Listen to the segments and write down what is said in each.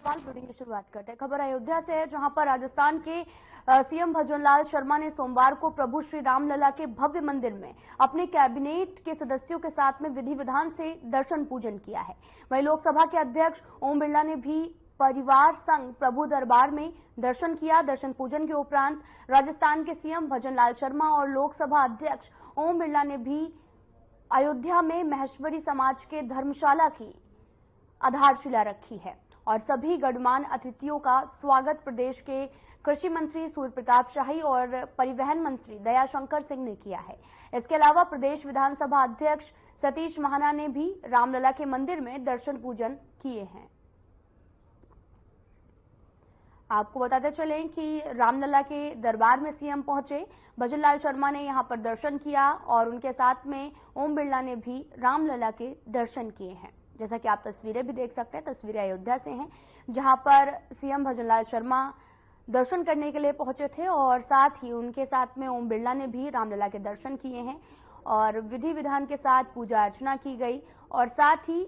नमस्कार, ब्रेकिंग की शुरुआत करते हैं। खबर अयोध्या से है, जहां पर राजस्थान के सीएम भजनलाल शर्मा ने सोमवार को प्रभु श्री रामलला के भव्य मंदिर में अपने कैबिनेट के सदस्यों के साथ में विधि विधान से दर्शन पूजन किया है। वहीं लोकसभा के अध्यक्ष ओम बिरला ने भी परिवार संग प्रभु दरबार में दर्शन किया। दर्शन पूजन के उपरांत राजस्थान के सीएम भजनलाल शर्मा और लोकसभा अध्यक्ष ओम बिरला ने भी अयोध्या में महेश्वरी समाज के धर्मशाला की आधारशिला रखी है और सभी गणमान्य अतिथियों का स्वागत प्रदेश के कृषि मंत्री सूर्य प्रताप शाही और परिवहन मंत्री दयाशंकर सिंह ने किया है। इसके अलावा प्रदेश विधानसभा अध्यक्ष सतीश महाना ने भी रामलला के मंदिर में दर्शन पूजन किए हैं। आपको बताते चलें कि रामलला के दरबार में सीएम पहुंचे भजनलाल शर्मा ने यहां पर दर्शन किया और उनके साथ में ओम बिरला ने भी रामलला के दर्शन किए हैं। जैसा कि आप तस्वीरें भी देख सकते हैं, तस्वीरें अयोध्या से हैं, जहां पर सीएम भजनलाल शर्मा दर्शन करने के लिए पहुंचे थे और साथ ही उनके साथ में ओम बिरला ने भी रामलला के दर्शन किए हैं और विधि विधान के साथ पूजा अर्चना की गई। और साथ ही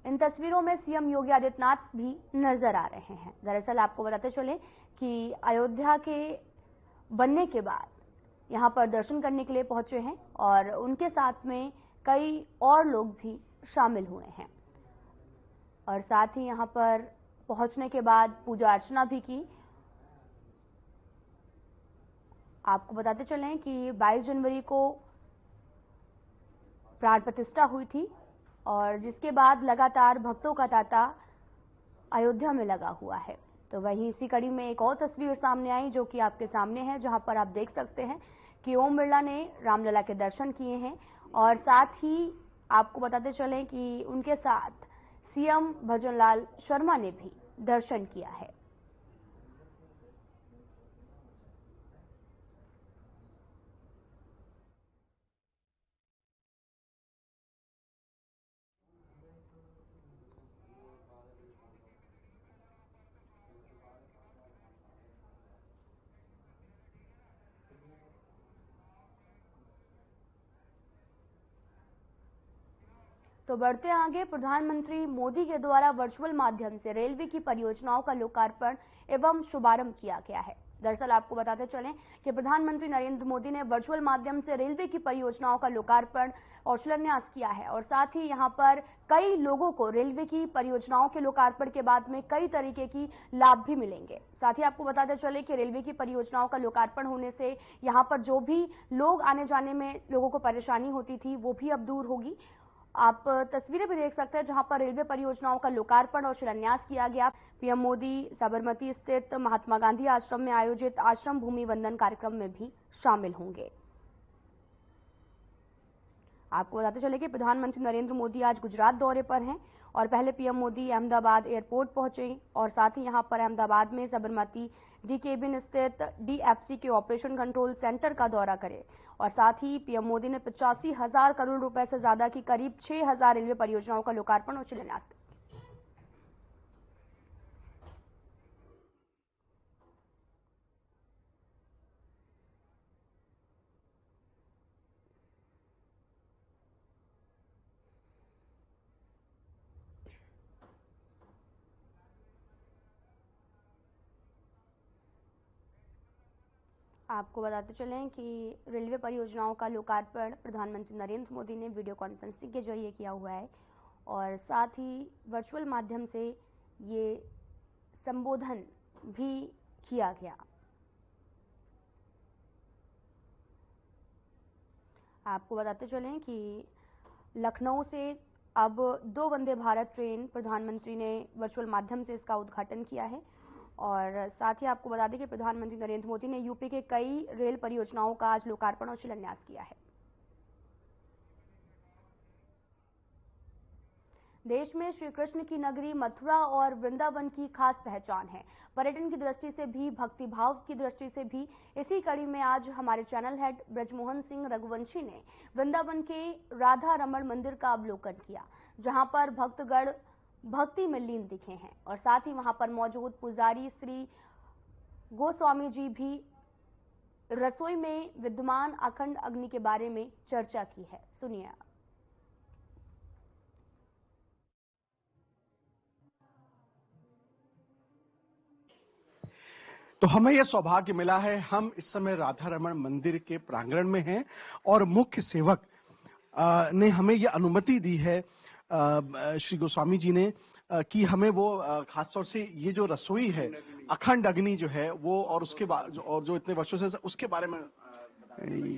इन तस्वीरों में सीएम योगी आदित्यनाथ भी नजर आ रहे हैं। दरअसल आपको बताते चले कि अयोध्या के बनने के बाद यहां पर दर्शन करने के लिए पहुंचे हैं और उनके साथ में कई और लोग भी शामिल हुए हैं और साथ ही यहां पर पहुंचने के बाद पूजा अर्चना भी की। आपको बताते चलें कि 22 जनवरी को प्राण प्रतिष्ठा हुई थी और जिसके बाद लगातार भक्तों का तांता अयोध्या में लगा हुआ है। तो वहीं इसी कड़ी में एक और तस्वीर सामने आई जो कि आपके सामने है, जहां पर आप देख सकते हैं कि ओम बिरला ने रामलला के दर्शन किए हैं और साथ ही आपको बताते चलें कि उनके साथ सीएम भजनलाल शर्मा ने भी दर्शन किया है। तो बढ़ते आगे, प्रधानमंत्री मोदी के द्वारा वर्चुअल माध्यम से रेलवे की परियोजनाओं का लोकार्पण एवं शुभारंभ किया गया है। दरअसल आपको बताते चलें कि प्रधानमंत्री नरेंद्र मोदी ने वर्चुअल माध्यम से रेलवे की परियोजनाओं का लोकार्पण और शिलान्यास किया है और साथ ही यहां पर कई लोगों को रेलवे की परियोजनाओं के लोकार्पण के बाद में कई तरीके की लाभ भी मिलेंगे। साथ ही आपको बताते चले कि रेलवे की परियोजनाओं का लोकार्पण होने से यहां पर जो भी लोग आने जाने में लोगों को परेशानी होती थी वो भी अब दूर होगी। आप तस्वीरें भी देख सकते हैं जहां पर रेलवे परियोजनाओं का लोकार्पण और शिलान्यास किया गया। पीएम मोदी साबरमती स्थित महात्मा गांधी आश्रम में आयोजित आश्रम भूमि वंदन कार्यक्रम में भी शामिल होंगे। आपको बताते चले कि प्रधानमंत्री नरेंद्र मोदी आज गुजरात दौरे पर हैं और पहले पीएम मोदी अहमदाबाद एयरपोर्ट पहुंचे और साथ ही यहां पर अहमदाबाद में साबरमती डी केबिन स्थित डीएफसी के ऑपरेशन कंट्रोल सेंटर का दौरा करें और साथ ही पीएम मोदी ने 85,000 करोड़ रुपए से ज्यादा की करीब 6,000 रेलवे परियोजनाओं का लोकार्पण और शिलान्यास किया। आपको बताते चलें कि रेलवे परियोजनाओं का लोकार्पण प्रधानमंत्री नरेंद्र मोदी ने वीडियो कॉन्फ्रेंसिंग के जरिए किया हुआ है और साथ ही वर्चुअल माध्यम से ये संबोधन भी किया गया। आपको बताते चलें कि लखनऊ से अब 2 वंदे भारत ट्रेन प्रधानमंत्री ने वर्चुअल माध्यम से इसका उद्घाटन किया है और साथ ही आपको बता दें कि प्रधानमंत्री नरेंद्र मोदी ने यूपी के कई रेल परियोजनाओं का आज लोकार्पण और शिलान्यास किया है। देश में श्री कृष्ण की नगरी मथुरा और वृंदावन की खास पहचान है। पर्यटन की दृष्टि से भी, भक्ति भाव की दृष्टि से भी इसी कड़ी में आज हमारे चैनल हेड ब्रजमोहन सिंह रघुवंशी ने वृंदावन के राधा रमण मंदिर का अवलोकन किया, जहां पर भक्तगण भक्ति में लीन दिखे हैं और साथ ही वहां पर मौजूद पुजारी श्री गोस्वामी जी भी रसोई में विद्यमान अखंड अग्नि के बारे में चर्चा की है। सुनिए आप। तो हमें यह सौभाग्य मिला है, हम इस समय राधा रमण मंदिर के प्रांगण में हैं और मुख्य सेवक ने हमें यह अनुमति दी है, श्री गोस्वामी जी ने, कि हमें वो खासतौर से ये जो रसोई है अखंड अग्नि जो है वो, और उसके बाद और जो इतने वर्षों से उसके बारे में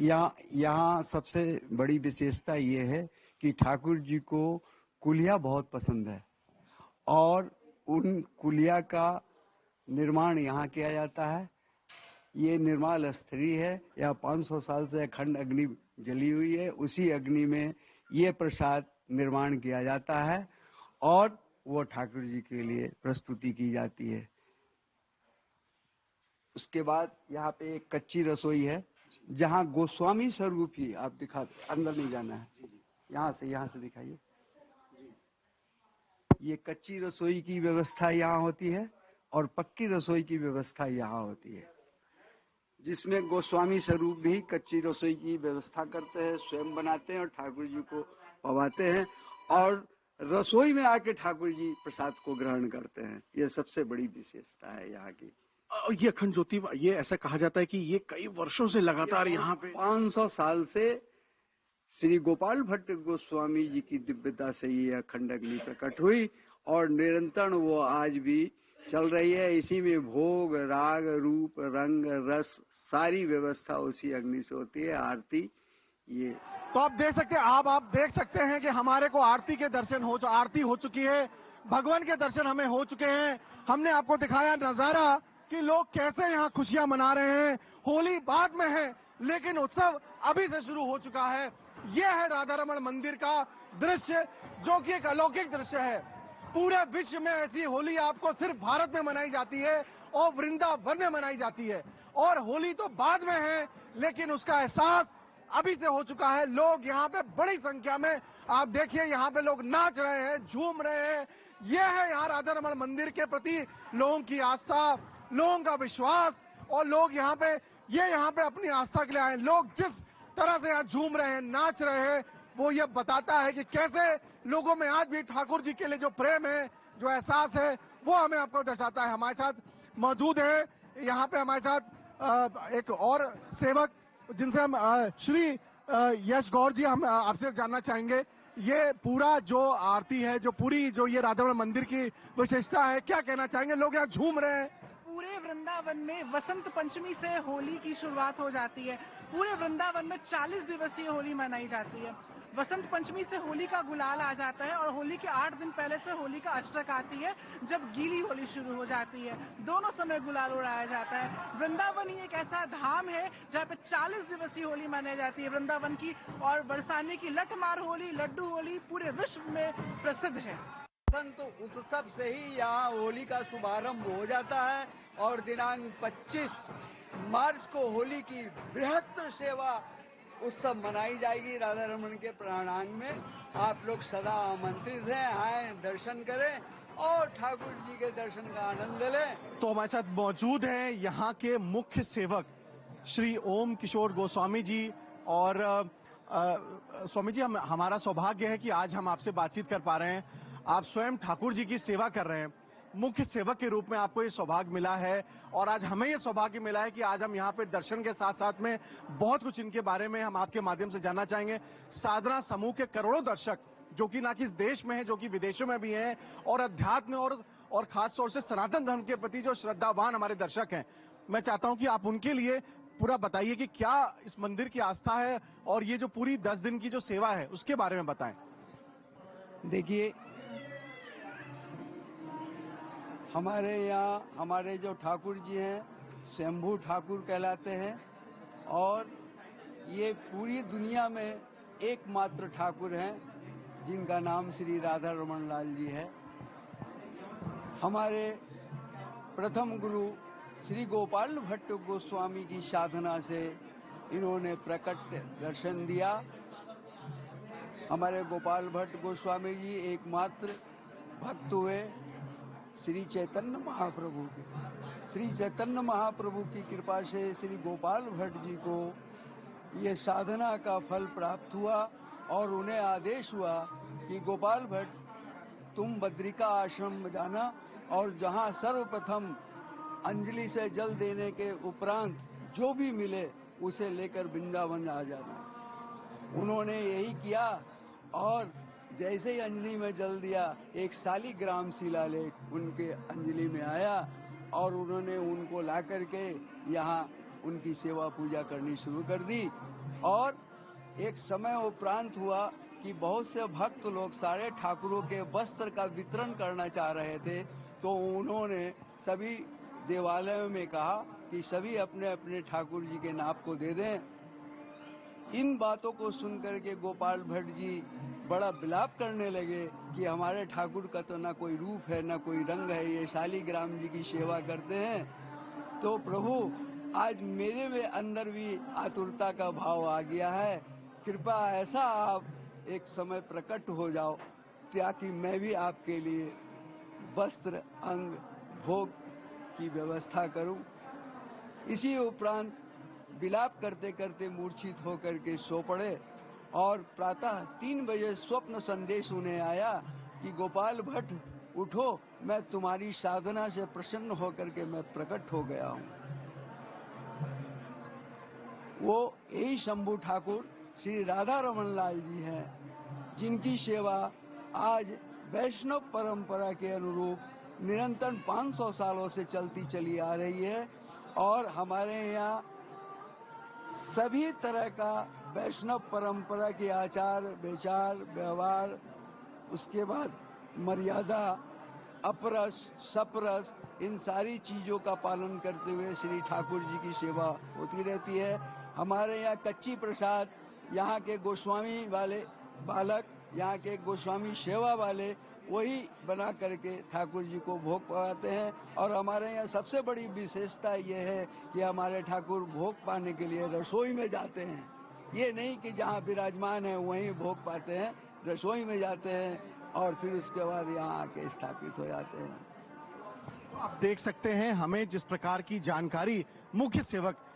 यहाँ सबसे बड़ी विशेषता ये है कि ठाकुर जी को कुलिया बहुत पसंद है और उन कुलिया का निर्माण यहाँ किया जाता है। ये निर्मल स्थली है, यह 500 साल से अखंड अग्नि जली हुई है, उसी अग्नि में ये प्रसाद निर्माण किया जाता है और वो ठाकुर जी के लिए प्रस्तुति की जाती है। उसके बाद यहाँ पे एक कच्ची रसोई है जहाँ गोस्वामी स्वरूप ही आप दिखाते, अंदर नहीं जाना है, यहाँ से दिखाइए। ये कच्ची रसोई की व्यवस्था यहाँ होती है और पक्की रसोई की व्यवस्था यहाँ होती है, जिसमें गोस्वामी स्वरूप भी कच्ची रसोई की व्यवस्था करते हैं, स्वयं बनाते हैं और ठाकुर जी को पवाते हैं और रसोई में आके ठाकुर जी प्रसाद को ग्रहण करते हैं। ये सबसे बड़ी विशेषता है यहाँ की। ये अखंड ज्योति, ये ऐसा कहा जाता है कि ये कई वर्षों से लगातार यहाँ पे 500 साल से श्री गोपाल भट्ट गोस्वामी जी की दिव्यता से ये अखंड अग्नि प्रकट हुई और निरंतर वो आज भी चल रही है। इसी में भोग, राग, रूप, रंग, रस सारी व्यवस्था उसी अग्नि से होती है। आरती ये तो आप देख सकते हैं कि हमारे को आरती के दर्शन आरती हो चुकी है, भगवान के दर्शन हमें हो चुके हैं। हमने आपको दिखाया नजारा कि लोग कैसे यहाँ खुशियां मना रहे हैं। होली बाद में है लेकिन उत्सव अभी से शुरू हो चुका है। यह है राधा रमण मंदिर का दृश्य, जो कि एक अलौकिक दृश्य है। पूरे विश्व में ऐसी होली आपको सिर्फ भारत में मनाई जाती है और वृंदावन में मनाई जाती है, और होली तो बाद में है लेकिन उसका एहसास अभी से हो चुका है। लोग यहाँ पे बड़ी संख्या में, आप देखिए यहाँ पे लोग नाच रहे हैं, झूम रहे हैं। यह है यहाँ राधा रमण मंदिर के प्रति लोगों की आस्था, लोगों का विश्वास, और लोग यहाँ पे अपनी आस्था के लिए आए। लोग जिस तरह से यहाँ झूम रहे हैं, नाच रहे हैं, वो ये बताता है कि कैसे लोगों में आज भी ठाकुर जी के लिए जो प्रेम है, जो एहसास है, वो हमें आपको दर्शाता है। हमारे साथ मौजूद है यहाँ पे हमारे साथ एक और सेवक, जिनसे हम श्री यश गौर जी, हम आपसे जानना चाहेंगे, ये पूरा जो आरती है, जो ये राधा रमण मंदिर की विशेषता है, क्या कहना चाहेंगे? लोग यहाँ झूम रहे हैं। पूरे वृंदावन में वसंत पंचमी से होली की शुरुआत हो जाती है। पूरे वृंदावन में 40 दिवसीय होली मनाई जाती है। वसंत पंचमी से होली का गुलाल आ जाता है और होली के 8 दिन पहले से होली का अष्टक आती है, जब गीली होली शुरू हो जाती है। दोनों समय गुलाल उड़ाया जाता है। वृंदावन ही एक ऐसा धाम है जहाँ पे 40 दिवसीय होली मनाई जाती है वृंदावन की, और बरसाने की लठमार होली, लड्डू होली पूरे विश्व में प्रसिद्ध है। वसंत उत्सव से ही यहाँ होली का शुभारंभ हो जाता है और दिनांक 25 मार्च को होली की बृहत्तर सेवा उत्सव मनाई जाएगी राधा रमण के प्रांगण में। आप लोग सदा आमंत्रित हैं, आए, दर्शन करें और ठाकुर जी के दर्शन का आनंद लें। तो हमारे साथ मौजूद हैं यहाँ के मुख्य सेवक श्री ओम किशोर गोस्वामी जी, और स्वामी जी, हमारा सौभाग्य है कि आज हम आपसे बातचीत कर पा रहे हैं। आप स्वयं ठाकुर जी की सेवा कर रहे हैं, मुख्य सेवक के रूप में आपको ये सौभाग्य मिला है, और आज हमें ये सौभाग्य मिला है कि आज हम यहाँ पे दर्शन के साथ साथ में बहुत कुछ इनके बारे में हम आपके माध्यम से जानना चाहेंगे। साधना समूह के करोड़ों दर्शक, जो कि ना कि इस देश में है, जो कि विदेशों में भी हैं, और अध्यात्म और खास तौर से सनातन धर्म के प्रति जो श्रद्धावान हमारे दर्शक हैं, मैं चाहता हूं कि आप उनके लिए पूरा बताइए कि क्या इस मंदिर की आस्था है, और ये जो पूरी 10 दिन की जो सेवा है उसके बारे में बताएं। देखिए, हमारे यहाँ हमारे जो ठाकुर जी हैं शंभू ठाकुर कहलाते हैं, और ये पूरी दुनिया में एकमात्र ठाकुर हैं जिनका नाम श्री राधा रमण लाल जी है। हमारे प्रथम गुरु श्री गोपाल भट्ट गोस्वामी की साधना से इन्होंने प्रकट दर्शन दिया। हमारे गोपाल भट्ट गोस्वामी जी एकमात्र भक्त हुए श्री चैतन्य महाप्रभु के। श्री चैतन्य महाप्रभु की कृपा से श्री गोपाल भट्ट जी को ये साधना का फल प्राप्त हुआ और उन्हें आदेश हुआ कि गोपाल भट्ट तुम बद्रिका आश्रम में जाना और जहां सर्वप्रथम अंजलि से जल देने के उपरांत जो भी मिले उसे लेकर वृंदावन आ जाना। उन्होंने यही किया और जैसे ही अंजलि में जल दिया, एक शालिग्राम शिलालेख उनके अंजलि में आया और उन्होंने उनको ला करके यहाँ उनकी सेवा पूजा करनी शुरू कर दी। और एक समय उपरांत हुआ कि बहुत से भक्त लोग सारे ठाकुरों के वस्त्र का वितरण करना चाह रहे थे, तो उन्होंने सभी देवालयों में कहा कि सभी अपने अपने ठाकुर जी के नाप को दे दें। इन बातों को सुनकर के गोपाल भट्ट जी बड़ा विलाप करने लगे कि हमारे ठाकुर का तो ना कोई रूप है ना कोई रंग है, ये शालिग्राम जी की सेवा करते हैं। तो प्रभु आज मेरे में अंदर भी आतुरता का भाव आ गया है, कृपा ऐसा आप एक समय प्रकट हो जाओ ताकि मैं भी आपके लिए वस्त्र अंग भोग की व्यवस्था करूं। इसी उपरांत विलाप करते करते मूर्छित होकर के सो पड़े और प्रातः 3 बजे स्वप्न संदेश उन्हें आया कि गोपाल भट्ट उठो, मैं तुम्हारी साधना से प्रसन्न होकर के मैं प्रकट हो गया हूं। वो यही शंभू ठाकुर श्री राधा रमन लाल जी हैं, जिनकी सेवा आज वैष्णव परंपरा के अनुरूप निरंतर 500 सालों से चलती चली आ रही है। और हमारे यहाँ सभी तरह का वैष्णव परंपरा के आचार विचार व्यवहार, उसके बाद मर्यादा, अपरस सपरस, इन सारी चीजों का पालन करते हुए श्री ठाकुर जी की सेवा होती रहती है। हमारे यहाँ कच्ची प्रसाद यहाँ के गोस्वामी वाले बालक, यहाँ के गोस्वामी सेवा वाले वही बना करके ठाकुर जी को भोग पाते हैं। और हमारे यहाँ सबसे बड़ी विशेषता ये है कि हमारे ठाकुर भोग पाने के लिए रसोई में जाते हैं। ये नहीं कि जहाँ विराजमान है वहीं भोग पाते हैं, रसोई में जाते हैं और फिर उसके बाद यहाँ आके स्थापित हो जाते हैं। आप देख सकते हैं हमें जिस प्रकार की जानकारी मुख्य सेवक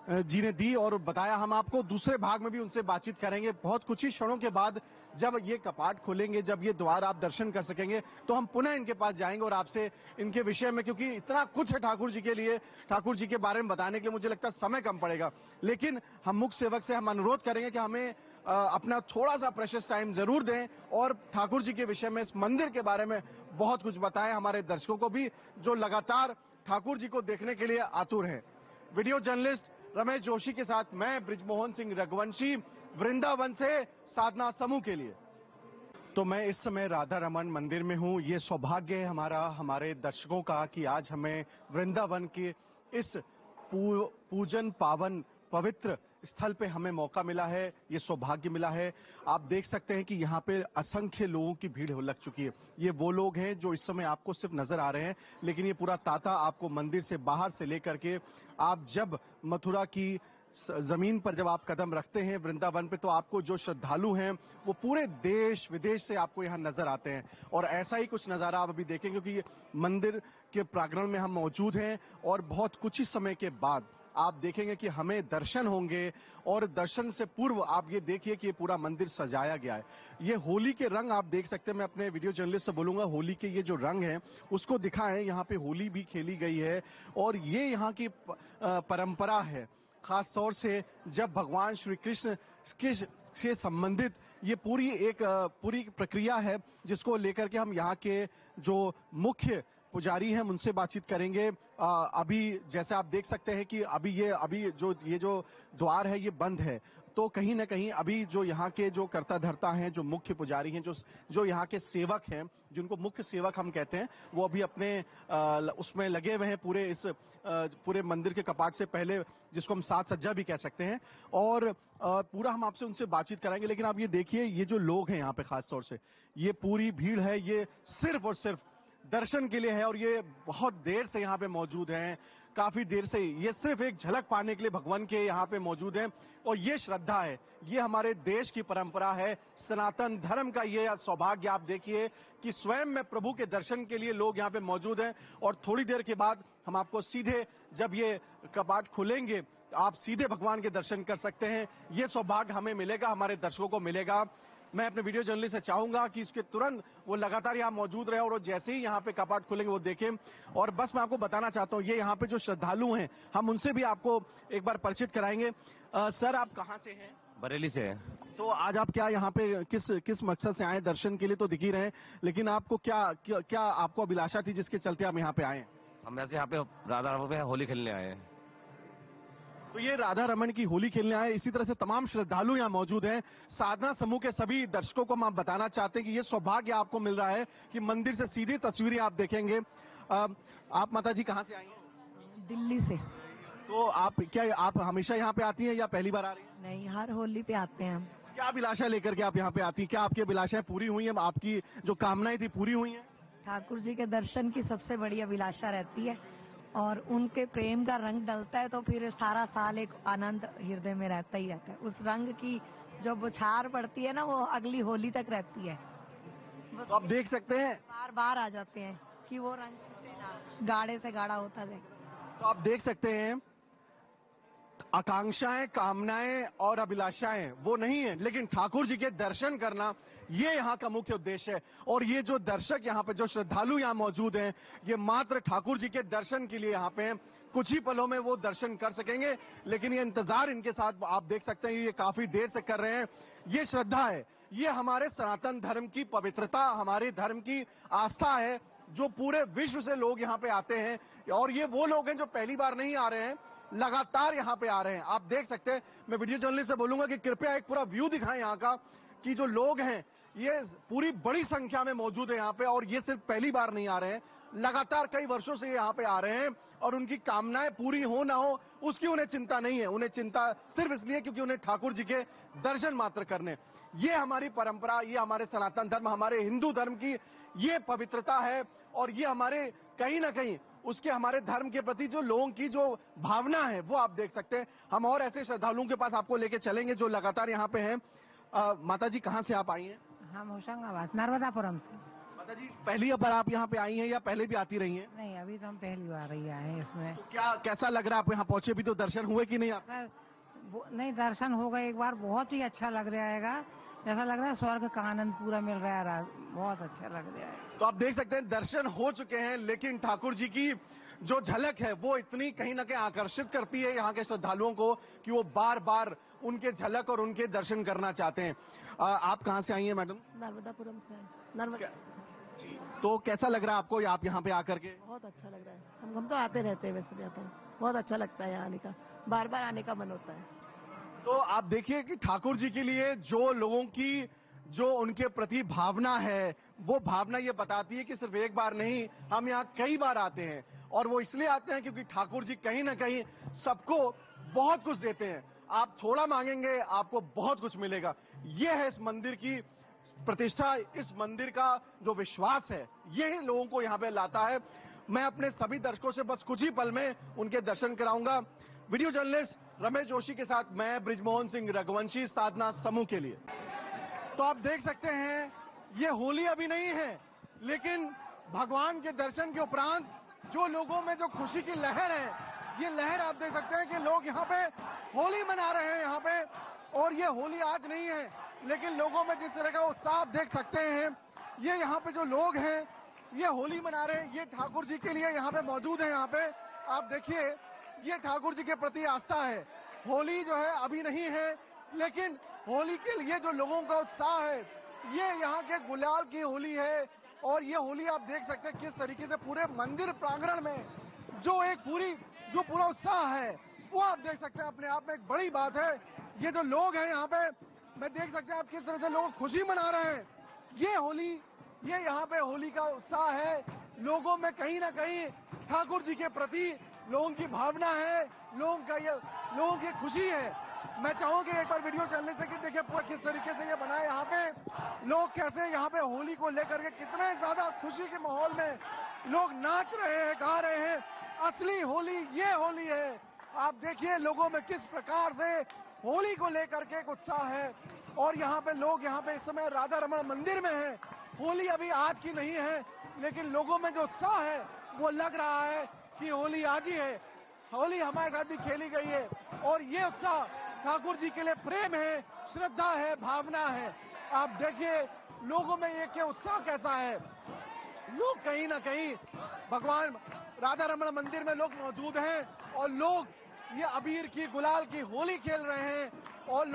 जी ने दी और बताया, हम आपको दूसरे भाग में भी उनसे बातचीत करेंगे। बहुत कुछ ही क्षणों के बाद जब ये कपाट खोलेंगे, जब ये द्वार आप दर्शन कर सकेंगे, तो हम पुनः इनके पास जाएंगे और आपसे इनके विषय में, क्योंकि इतना कुछ है ठाकुर जी के लिए, ठाकुर जी के बारे में बताने के लिए मुझे लगता है समय कम पड़ेगा। लेकिन हम मुख्य सेवक से हम अनुरोध करेंगे कि हमें अपना थोड़ा सा प्रेशियस टाइम जरूर दें और ठाकुर जी के विषय में, इस मंदिर के बारे में बहुत कुछ बताएं हमारे दर्शकों को भी, जो लगातार ठाकुर जी को देखने के लिए आतुर हैं। वीडियो जर्नलिस्ट रमेश जोशी के साथ मैं ब्रिजमोहन सिंह रघुवंशी, वृंदावन से साधना समूह के लिए। तो मैं इस समय राधा रमन मंदिर में हूं। ये सौभाग्य है हमारे दर्शकों का कि आज हमें वृंदावन के इस पूजन पावन पवित्र स्थल पे हमें मौका मिला है, ये सौभाग्य मिला है। आप देख सकते हैं कि यहाँ पे असंख्य लोगों की भीड़ लग चुकी है। ये वो लोग हैं जो इस समय आपको सिर्फ नजर आ रहे हैं, लेकिन ये पूरा तांता आपको मंदिर से बाहर से लेकर के, आप जब मथुरा की जमीन पर जब आप कदम रखते हैं वृंदावन पे, तो आपको जो श्रद्धालु हैं वो पूरे देश विदेश से आपको यहाँ नजर आते हैं। और ऐसा ही कुछ नजारा आप अभी देखें, क्योंकि ये मंदिर के प्रांगण में हम मौजूद हैं और बहुत कुछ ही समय के बाद आप देखेंगे कि हमें दर्शन होंगे। और दर्शन से पूर्व आप ये देखिए कि ये पूरा मंदिर सजाया गया है। ये होली के रंग आप देख सकते हैं। मैं अपने वीडियो जर्नलिस्ट से बोलूंगा, होली के ये जो रंग हैं उसको दिखाएं। यहाँ पे होली भी खेली गई है और ये यहाँ की परंपरा है। खास तौर से जब भगवान श्री कृष्ण से संबंधित ये पूरी प्रक्रिया है, जिसको लेकर के हम यहाँ के जो मुख्य पुजारी हैं उनसे बातचीत करेंगे। अभी जैसे आप देख सकते हैं कि अभी जो द्वार है ये बंद है, तो कहीं ना कहीं अभी जो यहाँ के जो कर्ता धर्ता हैं, जो मुख्य पुजारी हैं, जो यहाँ के सेवक हैं, जिनको मुख्य सेवक हम कहते हैं, वो अभी अपने उसमें लगे हुए हैं पूरे मंदिर के कपाट से पहले, जिसको हम साज सज्जा भी कह सकते हैं। और पूरा हम आपसे उनसे बातचीत कराएंगे। लेकिन आप ये देखिए, ये जो लोग हैं यहाँ पे, खास तौर से ये पूरी भीड़ है, ये सिर्फ और सिर्फ दर्शन के लिए है और ये बहुत देर से यहाँ पे मौजूद हैं, काफी देर से। ये सिर्फ एक झलक पाने के लिए भगवान के यहाँ पे मौजूद हैं। और ये श्रद्धा है, ये हमारे देश की परंपरा है, सनातन धर्म का ये सौभाग्य। आप देखिए कि स्वयं में प्रभु के दर्शन के लिए लोग यहाँ पे मौजूद हैं। और थोड़ी देर के बाद हम आपको सीधे, जब ये कपाट खुलेंगे, आप सीधे भगवान के दर्शन कर सकते हैं। ये सौभाग्य हमें मिलेगा, हमारे दर्शकों को मिलेगा। मैं अपने वीडियो जर्नलिस्ट से चाहूंगा कि इसके तुरंत वो लगातार यहाँ मौजूद रहे और वो जैसे ही यहाँ पे कपाट खुलेंगे वो देखें। और बस मैं आपको बताना चाहता हूँ, ये यहाँ पे जो श्रद्धालु हैं हम उनसे भी आपको एक बार परिचित कराएंगे। सर, आप कहाँ से हैं? बरेली से है। तो आज आप क्या यहाँ पे किस मकसद से आए? दर्शन के लिए तो दिख ही रहे हैं, लेकिन आपको क्या आपको अभिलाषा थी जिसके चलते आप यहाँ पे आए? हम ऐसे यहाँ पे राधा रमन पे होली खेलने आए हैं। तो ये राधा रमन की होली खेलने आए, इसी तरह से तमाम श्रद्धालु यहाँ मौजूद हैं। साधना समूह के सभी दर्शकों को हम बताना चाहते हैं कि ये सौभाग्य आपको मिल रहा है कि मंदिर से सीधी तस्वीरें आप देखेंगे। आप माता जी कहाँ से आई हैं? दिल्ली से। तो आप हमेशा यहाँ पे आती हैं या पहली बार आ रही हैं? नहीं, हर होली पे आते हैं हम। क्या अभिलाषा लेकर के आप यहाँ पे आती हैं? क्या आपकी अभिलाषाएं पूरी हुई हैं? आपकी जो कामनाएं थी पूरी हुई हैं? ठाकुर जी के दर्शन की सबसे बड़ी अभिलाषा रहती है और उनके प्रेम का रंग डलता है तो फिर सारा साल एक आनंद हृदय में रहता ही रहता है। उस रंग की जो बौछार पड़ती है ना, वो अगली होली तक रहती है। तो आप देख सकते हैं, बार बार आ जाते हैं कि वो रंग छूटे ना, गाढ़े से गाढ़ा होता जाए। तो आप देख सकते हैं आकांक्षाएं, कामनाएं और अभिलाषाएं वो नहीं है, लेकिन ठाकुर जी के दर्शन करना ये यहाँ का मुख्य उद्देश्य है। और ये जो दर्शक यहाँ पे, जो श्रद्धालु यहाँ मौजूद हैं, ये मात्र ठाकुर जी के दर्शन के लिए यहाँ पे हैं। कुछ ही पलों में वो दर्शन कर सकेंगे, लेकिन ये इंतजार इनके साथ आप देख सकते हैं, ये काफी देर से कर रहे हैं। ये श्रद्धा है, ये हमारे सनातन धर्म की पवित्रता, हमारे धर्म की आस्था है, जो पूरे विश्व से लोग यहाँ पे आते हैं। और ये वो लोग हैं जो पहली बार नहीं आ रहे हैं, लगातार यहाँ पे आ रहे हैं। आप देख सकते हैं, मैं वीडियो जर्नलिस्ट से बोलूंगा कि कृपया एक पूरा व्यू दिखाएं यहाँ का, कि जो लोग हैं ये पूरी बड़ी संख्या में मौजूद है यहाँ पे, और ये सिर्फ पहली बार नहीं आ रहे हैं, लगातार कई वर्षों से यहाँ पे आ रहे हैं। और उनकी कामनाएं पूरी हो ना हो उसकी उन्हें चिंता नहीं है, उन्हें चिंता सिर्फ इसलिए क्योंकि उन्हें ठाकुर जी के दर्शन मात्र करने। ये हमारी परंपरा, ये हमारे सनातन धर्म, हमारे हिंदू धर्म की ये पवित्रता है। और ये हमारे कहीं ना कहीं उसके हमारे धर्म के प्रति जो लोगों की जो भावना है वो आप देख सकते हैं। हम और ऐसे श्रद्धालुओं के पास आपको लेके चलेंगे जो लगातार यहाँ पे हैं। माता जी कहाँ से आप आई हैं? हम होशंगाबाद नर्मदापुरम से। माता जी पहली बार आप यहाँ पे आई हैं या पहले भी आती रही हैं? नहीं, अभी तो हम पहली बार ही आए हैं इसमें। तो कैसा लग रहा है? आप यहाँ पहुंचे भी तो दर्शन हुए कि नहीं? आप सर नहीं, दर्शन हो गए एक बार, बहुत ही अच्छा लग रहा है, जैसा लग रहा है स्वर्ग का आनंद पूरा मिल रहा है, बहुत अच्छा लग रहा है। तो आप देख सकते हैं दर्शन हो चुके हैं, लेकिन ठाकुर जी की जो झलक है वो इतनी कहीं ना कहीं आकर्षित करती है यहाँ के श्रद्धालुओं को कि वो बार बार उनके झलक और उनके दर्शन करना चाहते हैं। आप कहाँ से आई हैं मैडम? नर्मदापुरम से। नर्मदा। तो कैसा लग रहा है आपको आप यहाँ पे आकर के? बहुत अच्छा लग रहा है। हम तो आते रहते हैं वैसे यहाँ पर, बहुत अच्छा लगता है यहाँ आने का, बार बार आने का मन होता है। तो आप देखिए कि ठाकुर जी के लिए जो लोगों की जो उनके प्रति भावना है, वो भावना ये बताती है कि सिर्फ एक बार नहीं, हम यहाँ कई बार आते हैं। और वो इसलिए आते हैं क्योंकि ठाकुर जी कहीं ना कहीं सबको बहुत कुछ देते हैं। आप थोड़ा मांगेंगे आपको बहुत कुछ मिलेगा। ये है इस मंदिर की प्रतिष्ठा, इस मंदिर का जो विश्वास है, यही लोगों को यहाँ पे लाता है। मैं अपने सभी दर्शकों से बस कुछ ही पल में उनके दर्शन कराऊंगा। वीडियो जर्नलिस्ट रमेश जोशी के साथ मैं ब्रिजमोहन सिंह रघुवंशी, साधना समूह के लिए। तो आप देख सकते हैं ये होली अभी नहीं है, लेकिन भगवान के दर्शन के उपरांत जो लोगों में जो खुशी की लहर है, ये लहर आप देख सकते हैं कि लोग यहाँ पे होली मना रहे हैं यहाँ पे। और ये होली आज नहीं है, लेकिन लोगों में जिस तरह का उत्साह आप देख सकते हैं, ये यहाँ पे जो लोग हैं ये होली मना रहे हैं, ये ठाकुर जी के लिए यहाँ पे मौजूद है। यहाँ पे आप देखिए ये ठाकुर जी के प्रति आस्था है। होली जो है अभी नहीं है, लेकिन होली के लिए जो लोगों का उत्साह है, ये यहाँ के गुलाल की होली है। और ये होली आप देख सकते हैं किस तरीके से पूरे मंदिर प्रांगण में जो पूरा उत्साह है वो आप देख सकते हैं। अपने आप में एक बड़ी बात है। ये जो लोग हैं यहाँ पे, मैं देख सकते हैं आप किस तरह से लोग खुशी मना रहे हैं। ये होली, ये यहाँ पे होली का उत्साह है। लोगों में कहीं ना कहीं ठाकुर जी के प्रति लोगों की भावना है, लोगों की खुशी है। मैं चाहूंगी एक बार वीडियो चलने से कि देखिए पूरा किस तरीके से ये बना है। यहाँ पे लोग कैसे यहाँ पे होली को लेकर के कितने ज्यादा खुशी के माहौल में लोग नाच रहे हैं, गा रहे हैं। असली होली ये होली है। आप देखिए लोगों में किस प्रकार से होली को लेकर के एक उत्साह है। और यहाँ पे लोग यहाँ पे इस समय राधा रमन मंदिर में हैं। होली अभी आज की नहीं है, लेकिन लोगों में जो उत्साह है वो लग रहा है कि होली आज ही है। होली हमारे साथ भी खेली गई है और ये उत्साह ठाकुर जी के लिए प्रेम है, श्रद्धा है, भावना है। आप देखिए लोगों में ये क्या उत्साह कैसा है। लोग कहीं ना कहीं भगवान राधा रमण मंदिर में लोग मौजूद हैं और लोग ये अबीर की गुलाल की होली खेल रहे हैं और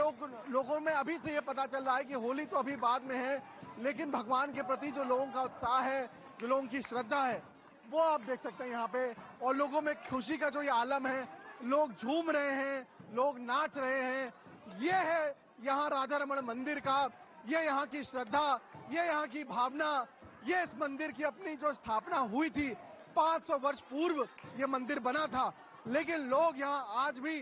लोगों में अभी से ये पता चल रहा है कि होली तो अभी बाद में है, लेकिन भगवान के प्रति जो लोगों का उत्साह है, जो लोगों की श्रद्धा है, वो आप देख सकते हैं यहाँ पे। और लोगों में खुशी का जो ये आलम है, लोग झूम रहे हैं, लोग नाच रहे हैं। ये है यहाँ राधा रमण मंदिर का, ये यहाँ की श्रद्धा, ये यहाँ की भावना। ये इस मंदिर की अपनी जो स्थापना हुई थी 500 वर्ष पूर्व ये मंदिर बना था, लेकिन लोग यहाँ आज भी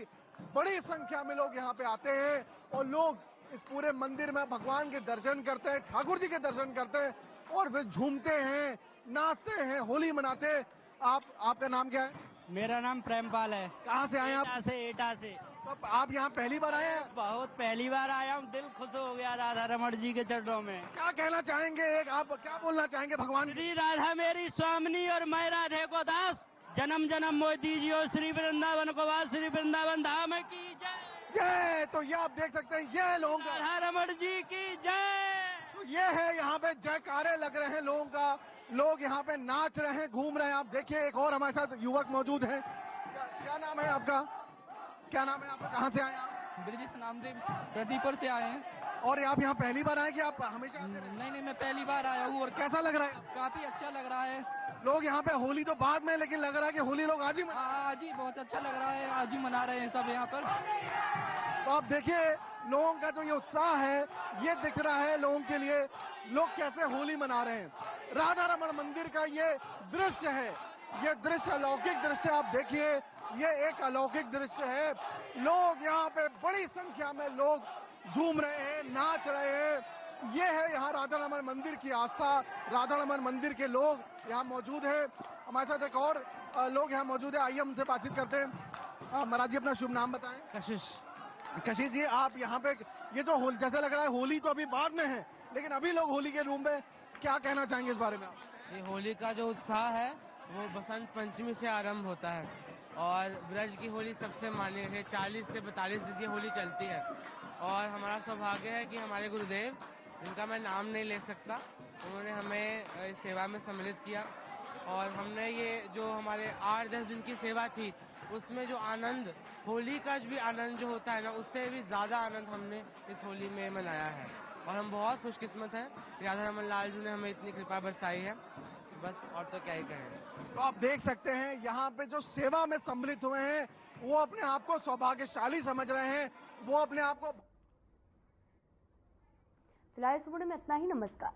बड़ी संख्या में लोग यहाँ पे आते हैं और लोग इस पूरे मंदिर में भगवान के दर्शन करते हैं, ठाकुर जी के दर्शन करते हैं और फिर झूमते हैं, नाचते हैं, होली मनाते हैं। आपका नाम क्या है? मेरा नाम प्रेमपाल है। कहाँ से आए आप? एटा से। तो आप यहाँ पहली बार आए हैं? बहुत पहली बार आया हूँ, दिल खुश हो गया राधा रमण जी के चरणों में। क्या कहना चाहेंगे, एक आप क्या बोलना चाहेंगे भगवान? श्री राधा मेरी स्वामिनी और मैं राधे को दास, जन्म जन्म मोह दीजियो श्री वृंदावन को वास, श्री वृंदावन धाम की जय जय। तो ये आप देख सकते हैं, ये है लोगों का, राधा रमण जी की जय। तो ये है यहाँ पे जयकारे लग रहे हैं लोगों का, लोग यहाँ पे नाच रहे हैं, घूम रहे हैं। आप देखिए एक और हमारे साथ युवक मौजूद हैं। क्या नाम है आपका? क्या नाम है आपका? कहाँ से आए आप? ब्रिजेश नामदेव, प्रदीपुर से आए हैं। और आप यहाँ पहली बार आए कि आप हमेशा आते रहते हैं? नहीं, मैं पहली बार आया हूँ। और कैसा लग रहा है? काफी अच्छा लग रहा है। लोग यहाँ पे होली तो बाद में, लेकिन लग रहा है कि होली लोग आज ही मना। आज ही बहुत अच्छा लग रहा है, आज ही मना रहे हैं सब यहाँ पर। तो आप देखिए लोगों का जो ये उत्साह है, ये दिख रहा है लोगों के लिए, लोग कैसे होली मना रहे हैं। राधा रमण मंदिर का ये दृश्य है, ये दृश्य अलौकिक दृश्य। आप देखिए ये एक अलौकिक दृश्य है। लोग यहाँ पे बड़ी संख्या में लोग झूम रहे हैं, नाच रहे हैं। ये है यहाँ राधा रमण मंदिर की आस्था, राधा रमण मंदिर के लोग यहाँ मौजूद है। हमारे साथ एक और लोग यहाँ मौजूद है, आइए हमसे बातचीत करते हैं। महाराज जी अपना शुभ नाम बताएं। कशिश जी, आप यहाँ पे ये जो जैसे लग रहा है होली तो अभी बाद में है, लेकिन अभी लोग होली के रूम में, क्या कहना चाहेंगे इस बारे में आप? ये होली का जो उत्साह है वो बसंत पंचमी से आरंभ होता है और ब्रज की होली सबसे मान्य है। 40 से 42 दिन की होली चलती है और हमारा सौभाग्य है कि हमारे गुरुदेव, जिनका मैं नाम नहीं ले सकता, उन्होंने हमें इस सेवा में सम्मिलित किया और हमने ये जो हमारे 8-10 दिन की सेवा थी उसमें जो आनंद, होली का भी आनंद जो होता है ना, उससे भी ज्यादा आनंद हमने इस होली में मनाया है और हम बहुत खुशकिस्मत हैं। राधा रमण लाल जी ने हमें इतनी कृपा बरसाई है, बस और तो क्या ही कहें। तो आप देख सकते हैं यहाँ पे जो सेवा में सम्मिलित हुए हैं वो अपने आप को सौभाग्यशाली समझ रहे हैं, वो अपने आप को। फिलहाल इस वीडियो में इतना ही। नमस्कार।